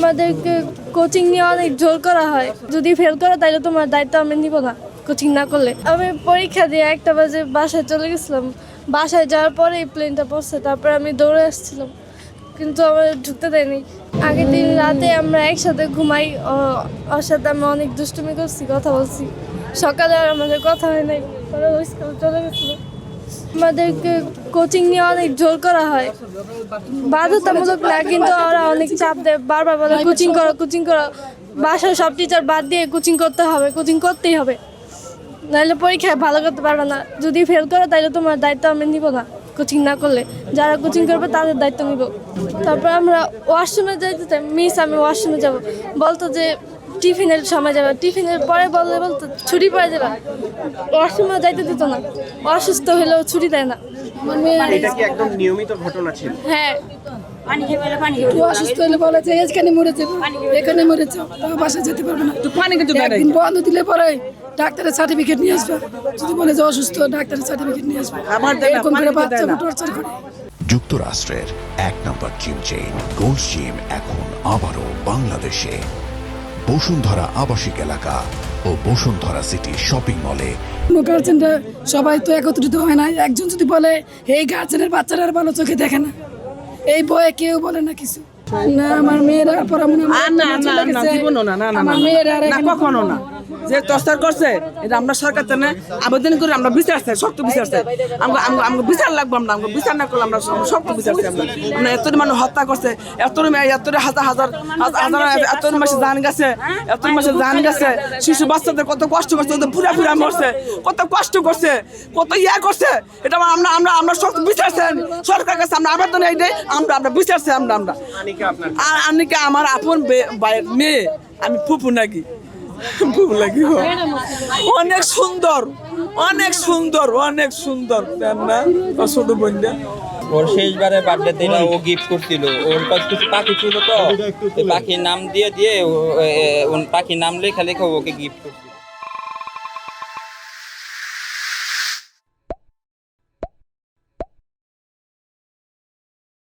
আমাদেরকে কোচিং নিয়ে অনেক জোর করা হয়, যদি ফেল করো তাহলে তোমার দায়িত্ব আমি নিব না কোচিং না করলে। আমি পরীক্ষা দিয়ে 1টা বাজে বাসায় চলে গেছিলাম। বাসায় যাওয়ার পরে এই প্লেনটা পড়ছে, তারপরে আমি দৌড়ে আসছিলাম, কিন্তু আমার ঢুকতে দেয়নি। আগের দিন রাতে আমরা একসাথে ঘুমাই, ওর সাথে আমি অনেক দুষ্টুমি করছি, কথা বলছি। সকালে আর আমাদের কথা হয় নাই, ওরা ওই স্কুলে চলে গেছিলো। আমাদেরকে কোচিং নিয়ে অনেক জোর করা হয়, বাধ্যতামূলক না, কিন্তু ওরা অনেক চাপ দেয়, বারবার বলে কোচিং করো কোচিং করো। বাসায় সব টিচার বাদ দিয়ে কোচিং করতে হবে, কোচিং করতেই হবে, নাহলে পরীক্ষায় ভালো করতে পারবে না। যদি ফেল করো তাহলে তোমার দায়িত্ব আমি নিব না কোচিং না করলে, যারা কোচিং করবে তাদের দায়িত্ব নিব। তারপর আমরা ওয়াশরুমে যাইতে চাই, মিস আমি ওয়াশরুমে যাব, বলতো যে টিফিনের সময় যাবে, টিফিনের পরে বলতো ছুটি পড়ে যাবে, ওয়াশরুমে যাইতে দিত না, অসুস্থ হলেও ছুটি দেয় না। এটা কি একদম নিয়মিত ঘটনা ছিল? হ্যাঁ, অসুস্থ হলে বলে যে এখানে মরে যাবো, এখানে মরে যাও, তাও বাসায় যেতে পারবে না। একদিন বন্ধ দিলে পরে ডাক্তারের সার্টিফিকেট নিয়ে আসবে, যদি বলে যে অসুস্থ ডাক্তারের সার্টিফিকেট নিয়ে আসবে, এরকম করে বাচ্চাকে টর্চার করে। যুক্তরাষ্ট্রের 1 নম্বর জিম চেইন গোল্ড জিম এখন আবারও বাংলাদেশে। বসুন্ধরা আবাসিক এলাকা ও বসুন্ধরা সিটি শপিং মলে। গার্জেনরা সবাই তো একত্রিত হয় না, একজন যদি বলে এই গার্জেনের বাচ্চারা আর ভালো চোখে দেখে না, এই বয়ে কেউ বলে না কিছু না। আমার মেয়েরা আমার মেয়েরা কখনো না যে টর্চার করছে, এটা আমরা সরকার থেকে আবেদন করে আমরা বিচার চাই, শক্ত বিচার চাই। আমরা বিচার লাগবো, আমরা বিচার না করলে আমরা শক্ত বিচার চাই। আমরা এত মানুষ হত্যা করছে, এত হাজার হাজার এত মাসে জান গেছে, এত মাসে জান গেছে, শিশু বাচ্চাদের কত কষ্ট করছে, ওদের পুরা মরছে, কত কষ্ট করছে, কত করছে। এটা আমরা শক্ত বিচার চাই সরকার কাছে, আমরা আবেদন এই দেয়, আমরা বিচার চাই। আমরা আনিকা আমার আপন মেয়ে, আমি ফুপু নাকি অনেক সুন্দর, অনেক সুন্দর, অনেক সুন্দর না ছোট বোনটা। ওর শেষবারে বার্থডে দিন ও গিফট করছিল, ওর কাছে কিছু পাখি ছিল, তো পাখির নাম দিয়ে পাখির নাম লেখা ওকে গিফট করছিল।